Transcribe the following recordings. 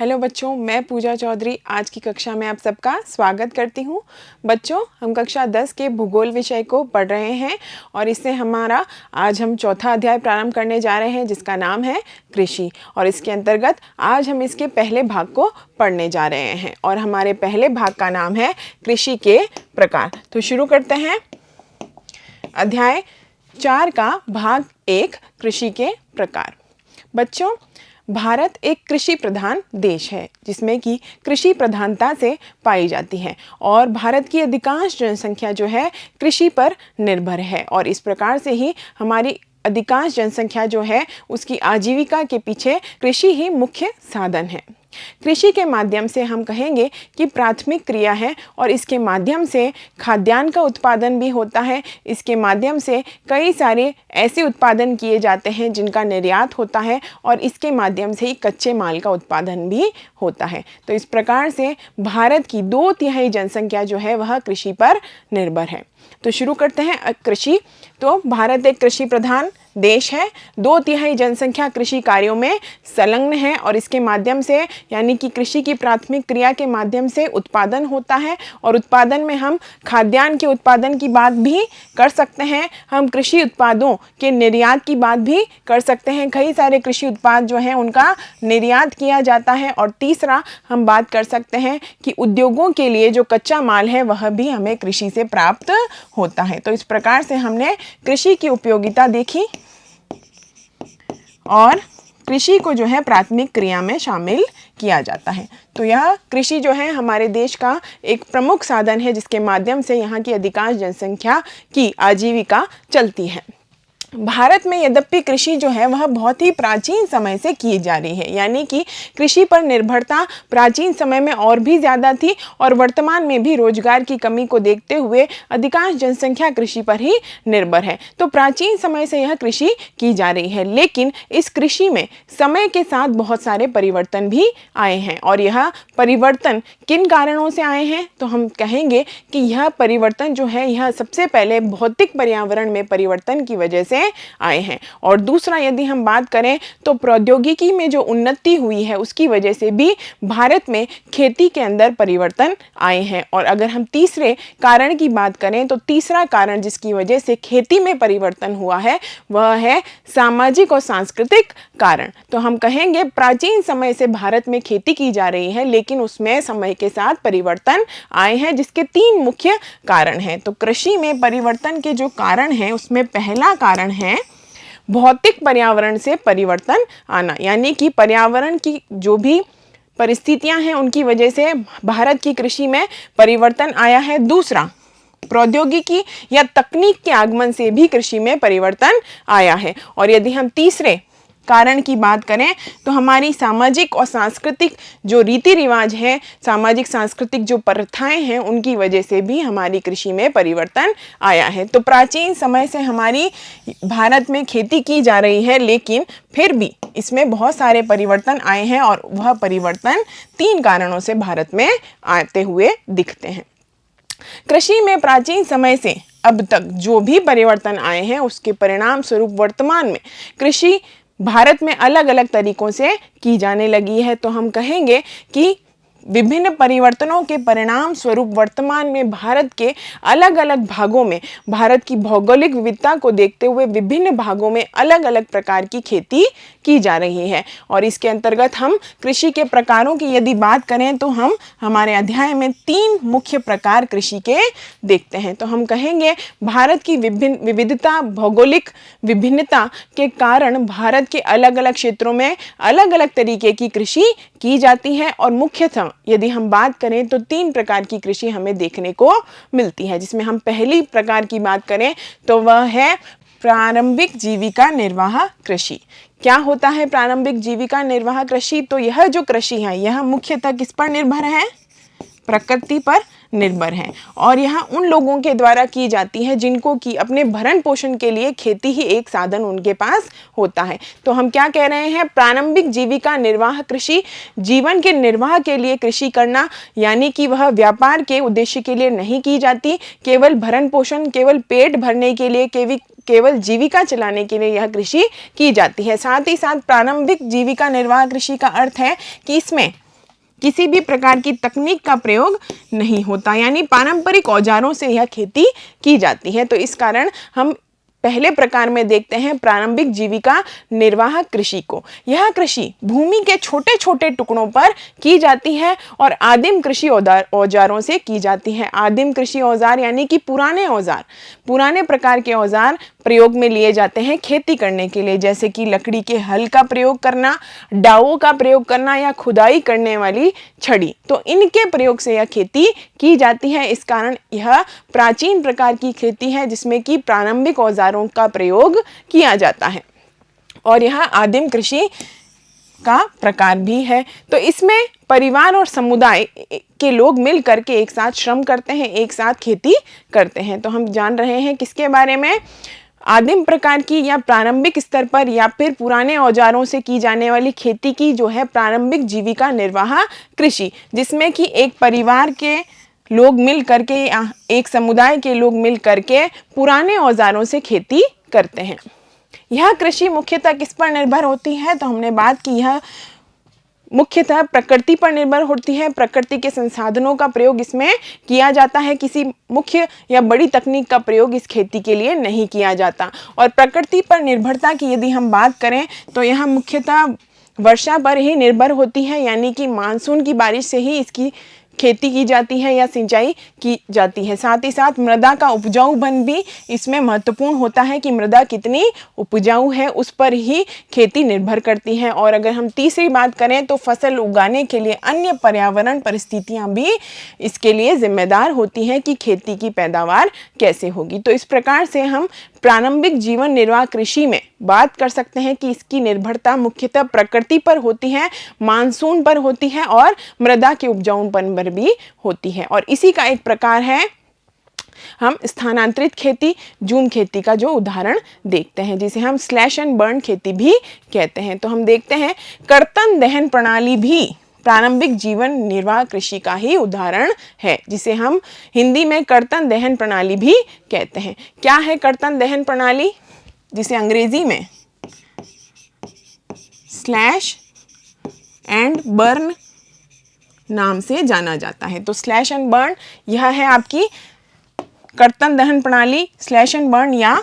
Hello बच्चों, मैं पूजा चौधरी आज की कक्षा में आप सबका स्वागत करती हूँ। बच्चों, हम कक्षा 10 के भूगोल विषय को पढ़ रहे हैं और इससे हमारा आज हम चौथा अध्याय प्रारंभ करने जा रहे हैं जिसका नाम है कृषि। और इसके अंतर्गत आज हम इसके पहले भाग को पढ़ने जा रहे हैं और हमारे पहले भाग का नाम है कृषि के प्रकार। तो शुरू करते हैं। अध्याय 4 का भाग 1, कृषि के प्रकार। बच्चों, भारत एक कृषि प्रधान देश है जिसमें कि कृषि प्रधानता से पाई जाती है और भारत की अधिकांश जनसंख्या जो है कृषि पर निर्भर है और इस प्रकार से ही हमारी अधिकांश जनसंख्या जो है उसकी आजीविका के पीछे कृषि ही मुख्य साधन है। कृषि के माध्यम से हम कहेंगे कि प्राथमिक क्रिया है और इसके माध्यम से खाद्यान्न का उत्पादन भी होता है। इसके माध्यम से कई सारे ऐसे उत्पादन किए जाते हैं जिनका निर्यात होता है और इसके माध्यम से ही कच्चे माल का उत्पादन भी होता है। तो इस प्रकार से भारत की 2/3 जनसंख्या जो है वह कृषि पर निर्भर है। तो शुरू करते हैं कृषि। तो भारत एक कृषि प्रधान देश है। 2/3 जनसंख्या कृषि कार्यों में संलग्न है और इसके माध्यम से यानी कि कृषि की प्राथमिक क्रिया के माध्यम से उत्पादन होता है और उत्पादन में हम खाद्यान्न के उत्पादन की बात भी कर सकते हैं। हम कृषि उत्पादों के निर्यात की बात भी कर सकते हैं। कई सारे कृषि उत्पाद जो हैं उनका निर्यात किया जाता है। और तीसरा हम बात कर सकते हैं कि उद्योगों के लिए जो कच्चा माल है वह भी हमें कृषि से प्राप्त होता है। तो इस प्रकार से हमने कृषि की उपयोगिता देखी और कृषि को जो है प्राथमिक क्रिया में शामिल किया जाता है। तो यह कृषि जो है हमारे देश का एक प्रमुख साधन है जिसके माध्यम से यहाँ की अधिकांश जनसंख्या की आजीविका चलती है। भारत में यद्यपि कृषि जो है वह बहुत ही प्राचीन समय से की जा रही है, यानी कि कृषि पर निर्भरता प्राचीन समय में और भी ज़्यादा थी और वर्तमान में भी रोजगार की कमी को देखते हुए अधिकांश जनसंख्या कृषि पर ही निर्भर है। तो प्राचीन समय से यह कृषि की जा रही है, लेकिन इस कृषि में समय के साथ बहुत सारे परिवर्तन भी आए हैं। और यह परिवर्तन किन कारणों से आए हैं? तो हम कहेंगे कि यह परिवर्तन जो है यह सबसे पहले भौतिक पर्यावरण में परिवर्तन की वजह से आए हैं। और दूसरा यदि हम बात करें तो प्रौद्योगिकी में जो उन्नति हुई है उसकी वजह से भी भारत में खेती के अंदर परिवर्तन आए हैं। और अगर हम तीसरे कारण की बात करें तो तीसरा कारण जिसकी वजह से खेती में परिवर्तन हुआ है वह है सामाजिक और सांस्कृतिक कारण। तो हम कहेंगे प्राचीन समय से भारत में खेती की जा रही है लेकिन उसमें समय के साथ परिवर्तन आए हैं जिसके 3 मुख्य कारण हैं। तो कृषि में परिवर्तन के जो कारण हैं उसमें पहला कारण है भौतिक पर्यावरण से परिवर्तन आना, यानी कि पर्यावरण की जो भी परिस्थितियां हैं उनकी वजह से भारत की कृषि में परिवर्तन आया है। दूसरा, प्रौद्योगिकी या तकनीक के आगमन से भी कृषि में परिवर्तन आया है। और यदि हम तीसरे कारण की बात करें तो हमारी सामाजिक और सांस्कृतिक जो रीति रिवाज है, सामाजिक सांस्कृतिक जो प्रथाएं हैं उनकी वजह से भी हमारी कृषि में परिवर्तन आया है। तो प्राचीन समय से हमारी भारत में खेती की जा रही है लेकिन फिर भी इसमें बहुत सारे परिवर्तन आए हैं और वह परिवर्तन 3 कारणों से भारत में आते हुए दिखते हैं। कृषि में प्राचीन समय से अब तक जो भी परिवर्तन आए हैं उसके परिणाम स्वरूप वर्तमान में कृषि भारत में अलग अलग तरीकों से की जाने लगी है। तो हम कहेंगे कि विभिन्न परिवर्तनों के परिणाम स्वरूप वर्तमान में भारत के अलग अलग भागों में भारत की भौगोलिक विविधता को देखते हुए विभिन्न भागों में अलग अलग प्रकार की खेती की जा रही है। और इसके अंतर्गत हम कृषि के प्रकारों की यदि बात करें तो हम हमारे अध्याय में 3 मुख्य प्रकार कृषि के देखते हैं। तो हम कहेंगे भारत की विभिन्न विविधता, भौगोलिक विभिन्नता के कारण भारत के अलग अलग क्षेत्रों में अलग अलग तरीके की कृषि की जाती है। और मुख्यतः यदि हम बात करें तो 3 प्रकार की कृषि हमें देखने को मिलती है, जिसमें हम पहली प्रकार की बात करें तो वह है प्रारंभिक जीविका निर्वाह कृषि। क्या होता है प्रारंभिक जीविका निर्वाह कृषि? तो यह जो कृषि है यह मुख्यतः किस पर निर्भर है? प्रकृति पर निर्भर है और यह उन लोगों के द्वारा की जाती है जिनको कि अपने भरण पोषण के लिए खेती ही एक साधन उनके पास होता है। तो हम क्या कह रहे हैं? प्रारंभिक जीविका निर्वाह कृषि जीवन के निर्वाह के लिए कृषि करना, यानी कि वह व्यापार के उद्देश्य के लिए नहीं की जाती, केवल भरण पोषण, केवल पेट भरने के लिए, केवल जीविका चलाने के लिए यह कृषि की जाती है। साथ ही साथ प्रारंभिक जीविका निर्वाह कृषि का अर्थ है कि इसमें किसी भी प्रकार की तकनीक का प्रयोग नहीं होता, यानी पारंपरिक औजारों से यह खेती की जाती है। तो इस कारण हम पहले प्रकार में देखते हैं प्रारंभिक जीविका निर्वाह कृषि को। यह कृषि भूमि के छोटे छोटे टुकड़ों पर की जाती है और आदिम कृषि औजारों से की जाती है। आदिम कृषि औजार यानी कि पुराने औजार, पुराने प्रकार के औजार प्रयोग में लिए जाते हैं खेती करने के लिए, जैसे कि लकड़ी के हल का प्रयोग करना, डावों का प्रयोग करना या खुदाई करने वाली छड़ी। तो इनके प्रयोग से यह खेती की जाती है। इस कारण यह प्राचीन प्रकार की खेती है जिसमें कि प्रारंभिक औजारों का प्रयोग किया जाता है और यह आदिम कृषि का प्रकार भी है। तो इसमें परिवार और समुदाय के लोग मिल करके एक साथ श्रम करते हैं, एक साथ खेती करते हैं। तो हम जान रहे हैं किसके बारे में, आदिम प्रकार की या प्रारंभिक स्तर पर या फिर पुराने औजारों से की जाने वाली खेती की जो है प्रारंभिक जीविका निर्वाह कृषि, जिसमें कि एक परिवार के लोग मिल करके या एक समुदाय के लोग मिल करके पुराने औजारों से खेती करते हैं। यह कृषि मुख्यतः किस पर निर्भर होती है, तो हमने बात की यह मुख्यतः प्रकृति पर निर्भर होती है। प्रकृति के संसाधनों का प्रयोग इसमें किया जाता है, किसी मुख्य या बड़ी तकनीक का प्रयोग इस खेती के लिए नहीं किया जाता। और प्रकृति पर निर्भरता की यदि हम बात करें तो यह मुख्यतः वर्षा पर ही निर्भर होती है, यानी कि मानसून की बारिश से ही इसकी खेती की जाती है या सिंचाई की जाती है। साथ ही साथ मृदा का उपजाऊपन भी इसमें महत्वपूर्ण होता है कि मृदा कितनी उपजाऊ है, उस पर ही खेती निर्भर करती है। और अगर हम तीसरी बात करें तो फसल उगाने के लिए अन्य पर्यावरण परिस्थितियां भी इसके लिए जिम्मेदार होती हैं कि खेती की पैदावार कैसे होगी। तो इस प्रकार से हम प्रारंभिक जीवन निर्वाह कृषि में बात कर सकते हैं कि इसकी निर्भरता मुख्यतः प्रकृति पर होती है, मानसून पर होती है और मृदा के उपजाऊपन पर भी होती है। और इसी का एक प्रकार है हम स्थानांतरित खेती, जूम खेती का जो उदाहरण देखते हैं, जिसे हम स्लैश एंड बर्न खेती भी कहते हैं। तो हम देखते हैं कर्तन दहन प्रणाली भी प्रारंभिक जीवन निर्वाह कृषि का ही उदाहरण है, जिसे हम हिंदी में कर्तन दहन प्रणाली भी कहते हैं। क्या है कर्तन दहन प्रणाली, जिसे अंग्रेजी में स्लैश एंड बर्न नाम से जाना जाता है। तो स्लैश एंड बर्न यह है आपकी कर्तन दहन प्रणाली, स्लैश एंड बर्न, या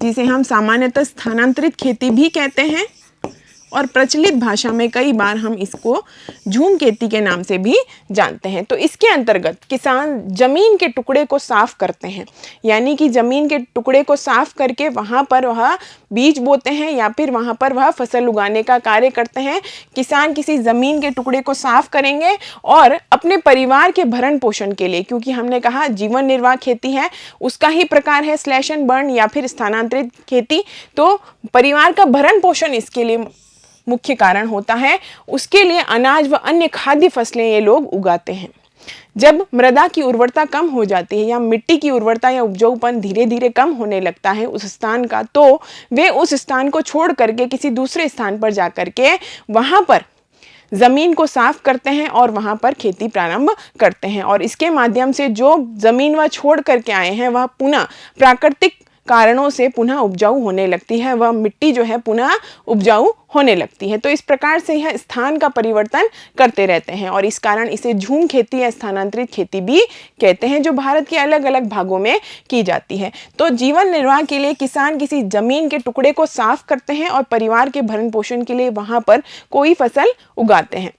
जिसे हम सामान्यतः स्थानांतरित खेती भी कहते हैं और प्रचलित भाषा में कई बार हम इसको झूम खेती के नाम से भी जानते हैं। तो इसके अंतर्गत किसान जमीन के टुकड़े को साफ करते हैं, यानी कि जमीन के टुकड़े को साफ करके वहाँ पर वह बीज बोते हैं या फिर वहाँ पर वह फसल उगाने का कार्य करते हैं। किसान किसी जमीन के टुकड़े को साफ करेंगे और अपने परिवार के भरण पोषण के लिए, क्योंकि हमने कहा जीवन निर्वाह खेती है, उसका ही प्रकार है स्लैश एंड बर्न या फिर स्थानांतरित खेती। तो परिवार का भरण पोषण इसके लिए मुख्य कारण होता है, उसके लिए अनाज व अन्य खाद्य फसलें ये लोग उगाते हैं। जब मृदा की उर्वरता कम हो जाती है या मिट्टी की उर्वरता या उपजाऊपन धीरे धीरे कम होने लगता है उस स्थान का, तो वे उस स्थान को छोड़ करके किसी दूसरे स्थान पर जा करके वहां पर जमीन को साफ करते हैं और वहां पर खेती प्रारंभ करते हैं। और इसके माध्यम से जो जमीन वह छोड़ करके आए हैं वह पुनः प्राकृतिक कारणों से पुनः उपजाऊ होने लगती है, वह मिट्टी जो है पुनः उपजाऊ होने लगती है। तो इस प्रकार से यह स्थान का परिवर्तन करते रहते हैं और इस कारण इसे झूम खेती या स्थानांतरित खेती भी कहते हैं, जो भारत के अलग अलग भागों में की जाती है। तो जीवन निर्वाह के लिए किसान किसी जमीन के टुकड़े को साफ करते हैं और परिवार के भरण पोषण के लिए वहां पर कोई फसल उगाते हैं।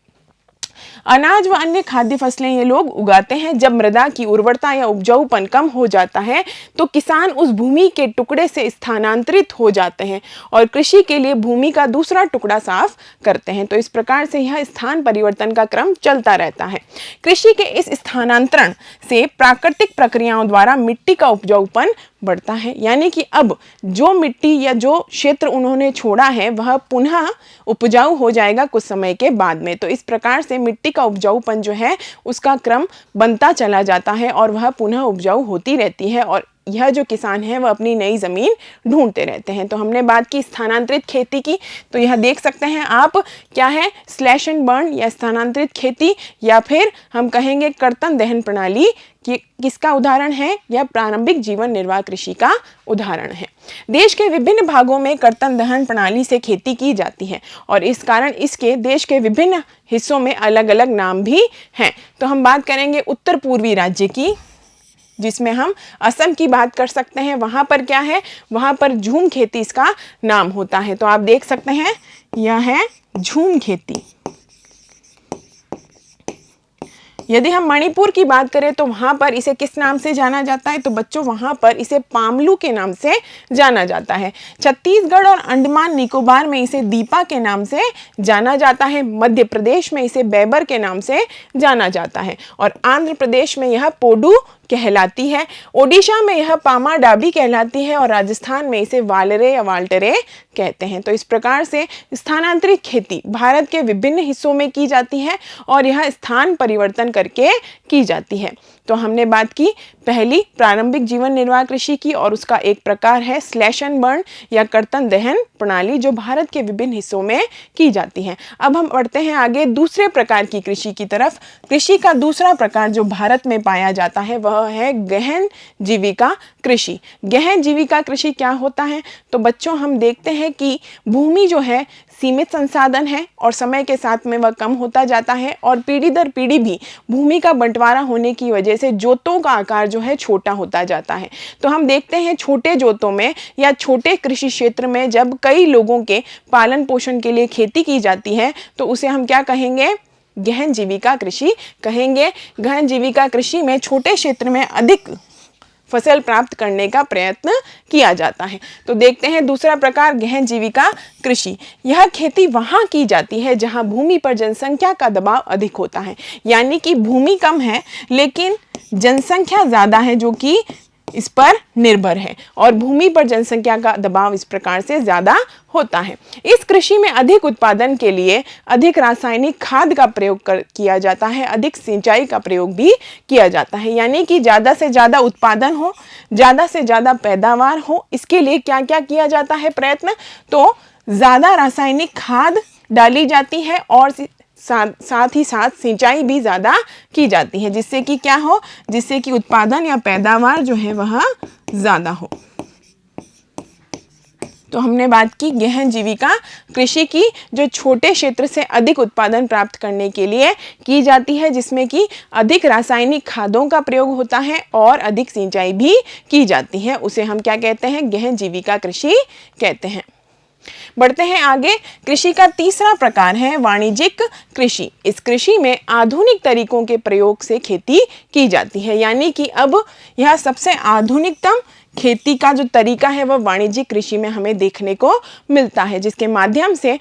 अनाज व अन्य खाद्य फसलें ये लोग उगाते हैं। जब मृदा की उर्वरता या उपजाऊपन कम हो जाता है तो किसान उस भूमि के टुकड़े से स्थानांतरित हो जाते हैं और कृषि के लिए भूमि का दूसरा टुकड़ा साफ करते हैं। तो इस प्रकार से यह स्थान परिवर्तन का क्रम चलता रहता है। कृषि के इस स्थानांतरण से प्राकृतिक प्रक्रियाओं द्वारा मिट्टी का उपजाऊपन बढ़ता है, यानी कि अब जो मिट्टी या जो क्षेत्र उन्होंने छोड़ा है वह पुनः उपजाऊ हो जाएगा कुछ समय के बाद में। तो इस प्रकार से मिट्टी का उपजाऊपन जो है उसका क्रम बनता चला जाता है और वह पुनः उपजाऊ होती रहती है और यह जो किसान है वह अपनी नई ज़मीन ढूंढते रहते हैं। तो हमने बात की स्थानांतरित खेती की, तो यह देख सकते हैं आप क्या है, स्लैश एंड बर्न या स्थानांतरित खेती, या फिर हम कहेंगे कर्तन दहन प्रणाली कि किसका उदाहरण है, यह प्रारंभिक जीवन निर्वाह कृषि का उदाहरण है। देश के विभिन्न भागों में कर्तन दहन प्रणाली से खेती की जाती है और इस कारण इसके देश के विभिन्न हिस्सों में अलग अलग नाम भी हैं। तो हम बात करेंगे उत्तर पूर्वी राज्य की, जिसमें हम असम की बात कर सकते हैं। वहाँ पर क्या है, वहाँ पर झूम खेती इसका नाम होता है। तो आप देख सकते हैं यह है झूम खेती। यदि हम मणिपुर की बात करें तो वहाँ पर इसे किस नाम से जाना जाता है, तो बच्चों वहाँ पर इसे पामलू के नाम से जाना जाता है। छत्तीसगढ़ और अंडमान निकोबार में इसे दीपा के नाम से जाना जाता है। मध्य प्रदेश में इसे बैबर के नाम से जाना जाता है और आंध्र प्रदेश में यह पोडू कहलाती है। ओडिशा में यह पामा डाबी कहलाती है और राजस्थान में इसे वालरे या वाल्टरे कहते हैं। तो इस प्रकार से स्थानांतरित खेती भारत के विभिन्न हिस्सों में की जाती है और यह स्थान परिवर्तन करके की जाती है। तो हमने बात की पहली प्रारंभिक जीवन निर्वाह कृषि की और उसका एक प्रकार है स्लैश एंड बर्न या कर्तन दहन प्रणाली, जो भारत के विभिन्न हिस्सों में की जाती है। अब हम बढ़ते हैं आगे दूसरे प्रकार की कृषि की तरफ। कृषि का दूसरा प्रकार जो भारत में पाया जाता है वह है गहन जीविका कृषि। गहन जीविका कृषि क्या होता है, तो बच्चों हम देखते हैं कि भूमि जो है सीमित संसाधन है और समय के साथ में वह कम होता जाता है और पीढ़ी दर पीढ़ी भी भूमि का बंटवारा होने की वजह से जोतों का आकार जो है छोटा होता जाता है। तो हम देखते हैं छोटे जोतों में या छोटे कृषि क्षेत्र में जब कई लोगों के पालन पोषण के लिए खेती की जाती है तो उसे हम क्या कहेंगे, गहन जीविका कृषि कहेंगे। गहन जीविका कृषि में छोटे क्षेत्र में अधिक फसल प्राप्त करने का प्रयत्न किया जाता है। तो देखते हैं दूसरा प्रकार गहन जीविका कृषि। यह खेती वहाँ की जाती है जहाँ भूमि पर जनसंख्या का दबाव अधिक होता है, यानी कि भूमि कम है लेकिन जनसंख्या ज़्यादा है जो कि इस पर निर्भर है और भूमि पर जनसंख्या का दबाव इस प्रकार से ज़्यादा होता है। इस कृषि में अधिक उत्पादन के लिए अधिक रासायनिक खाद का प्रयोग किया जाता है, अधिक सिंचाई का प्रयोग भी किया जाता है, यानी कि ज़्यादा से ज़्यादा उत्पादन हो, ज़्यादा से ज़्यादा पैदावार हो। इसके लिए क्या क्या किया जाता है प्रयत्न, तो ज़्यादा रासायनिक खाद डाली जाती है और साथ ही साथ सिंचाई भी ज़्यादा की जाती है, जिससे कि क्या हो, जिससे कि उत्पादन या पैदावार जो है वह ज़्यादा हो। तो हमने बात की गहन जीविका कृषि की, जो छोटे क्षेत्र से अधिक उत्पादन प्राप्त करने के लिए की जाती है, जिसमें कि अधिक रासायनिक खादों का प्रयोग होता है और अधिक सिंचाई भी की जाती है। उसे हम क्या कहते हैं, गहन जीविका कृषि कहते हैं। बढ़ते हैं आगे। कृषि का तीसरा प्रकार है वाणिज्यिक कृषि। इस कृषि में आधुनिक तरीकों के प्रयोग से खेती की जाती है, यानी कि अब यह सबसे आधुनिकतम खेती का जो तरीका है वह वाणिज्यिक कृषि में हमें देखने को मिलता है, जिसके माध्यम से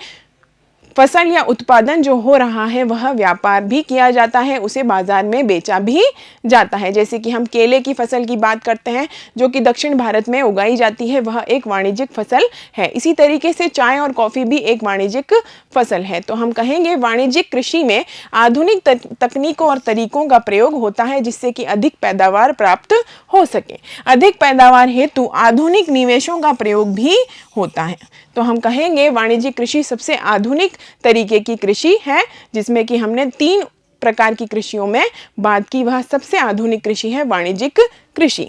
फसल या उत्पादन जो हो रहा है वह व्यापार भी किया जाता है, उसे बाजार में बेचा भी जाता है। जैसे कि हम केले की फसल की बात करते हैं जो कि दक्षिण भारत में उगाई जाती है, वह एक वाणिज्यिक फसल है। इसी तरीके से चाय और कॉफ़ी भी एक वाणिज्यिक फसल है। तो हम कहेंगे वाणिज्यिक कृषि में आधुनिक तकनीकों और तरीकों का प्रयोग होता है जिससे कि अधिक पैदावार प्राप्त हो सके। अधिक पैदावार हेतु आधुनिक निवेशों का प्रयोग भी होता है। तो हम कहेंगे वाणिज्यिक कृषि सबसे आधुनिक तरीके की कृषि है, जिसमें कि हमने 3 प्रकार की कृषियों में बात की, वह सबसे आधुनिक कृषि है वाणिज्यिक कृषि।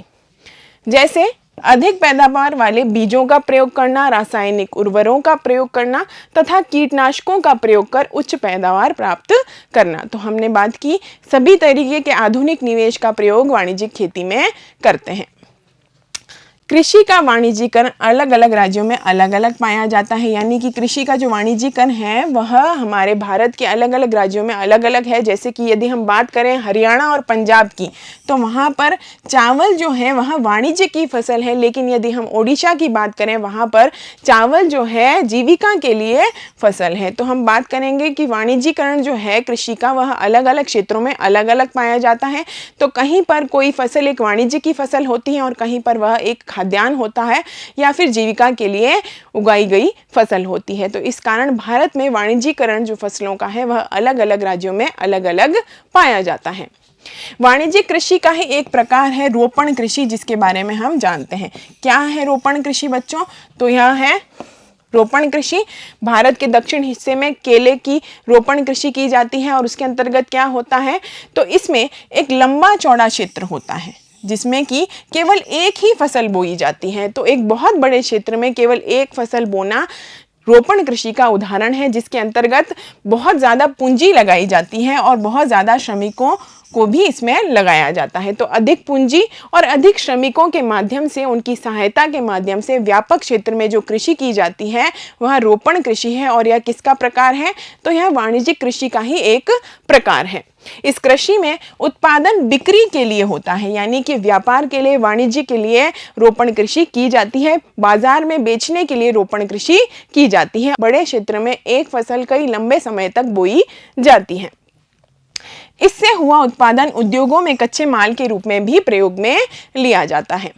जैसे अधिक पैदावार वाले बीजों का प्रयोग करना, रासायनिक उर्वरकों का प्रयोग करना तथा कीटनाशकों का प्रयोग कर उच्च पैदावार प्राप्त करना। तो हमने बात की सभी तरीके के आधुनिक निवेश का प्रयोग वाणिज्यिक खेती में करते हैं। कृषि का वाणिज्यीकरण अलग अलग राज्यों में अलग अलग पाया जाता है, यानी कि कृषि का जो वाणिज्यीकरण है वह हमारे भारत के अलग अलग राज्यों में अलग अलग है। जैसे कि यदि हम बात करें हरियाणा और पंजाब की, तो वहाँ पर चावल जो है वह वाणिज्य की फसल है, लेकिन यदि हम ओडिशा की बात करें वहाँ पर चावल जो है जीविका के लिए फसल है। तो हम बात करेंगे कि वाणिज्यीकरण जो है कृषि का वह अलग अलग क्षेत्रों में अलग अलग पाया जाता है। तो कहीं पर कोई फसल एक वाणिज्य की फसल होती है और कहीं पर वह एक खाद्यान्न होता है या फिर जीविका के लिए उगाई गई फसल होती है। तो इस कारण भारत में वाणिज्यीकरण जो फसलों का है वह अलग अलग राज्यों में अलग अलग पाया जाता है। वाणिज्यिक कृषि का ही एक प्रकार है रोपण कृषि, जिसके बारे में हम जानते हैं। क्या है रोपण कृषि बच्चों? तो यह है रोपण कृषि। भारत के दक्षिण हिस्से में केले की रोपण कृषि की जाती है और उसके अंतर्गत क्या होता है, तो इसमें एक लंबा चौड़ा क्षेत्र होता है जिसमें कि केवल एक ही फसल बोई जाती है। तो एक बहुत बड़े क्षेत्र में केवल एक फसल बोना रोपण कृषि का उदाहरण है, जिसके अंतर्गत बहुत ज़्यादा पूंजी लगाई जाती है और बहुत ज़्यादा श्रमिकों को भी इसमें लगाया जाता है। तो अधिक पूंजी और अधिक श्रमिकों के माध्यम से, उनकी सहायता के माध्यम से व्यापक क्षेत्र में जो कृषि की जाती है वह रोपण कृषि है। और यह किसका प्रकार है? तो यह वाणिज्यिक कृषि का ही एक प्रकार है। इस कृषि में उत्पादन बिक्री के लिए होता है, यानी कि व्यापार के लिए, वाणिज्य के लिए रोपण कृषि की जाती है। बाजार में बेचने के लिए रोपण कृषि की जाती है। बड़े क्षेत्र में एक फसल कई लंबे समय तक बोई जाती है। इससे हुआ उत्पादन उद्योगों में कच्चे माल के रूप में भी प्रयोग में लिया जाता है।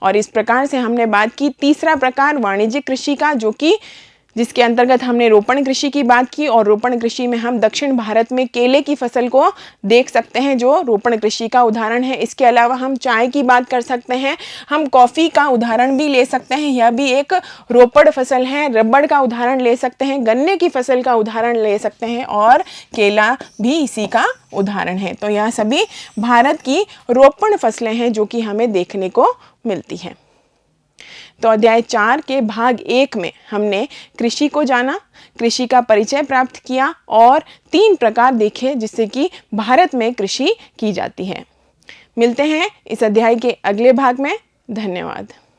और इस प्रकार से हमने बात की तीसरा प्रकार वाणिज्यिक कृषि का, जो कि जिसके अंतर्गत हमने रोपण कृषि की बात की। और रोपण कृषि में हम दक्षिण भारत में केले की फसल को देख सकते हैं जो रोपण कृषि का उदाहरण है। इसके अलावा हम चाय की बात कर सकते हैं, हम कॉफ़ी का उदाहरण भी ले सकते हैं, यह भी एक रोपण फसल है। रबड़ का उदाहरण ले सकते हैं, गन्ने की फसल का उदाहरण ले सकते हैं और केला भी इसी का उदाहरण है। तो यह सभी भारत की रोपण फसलें हैं जो कि हमें देखने को मिलती हैं। तो अध्याय 4 के भाग 1 में हमने कृषि को जाना, कृषि का परिचय प्राप्त किया और 3 प्रकार देखे जिससे कि भारत में कृषि की जाती है। मिलते हैं इस अध्याय के अगले भाग में। धन्यवाद।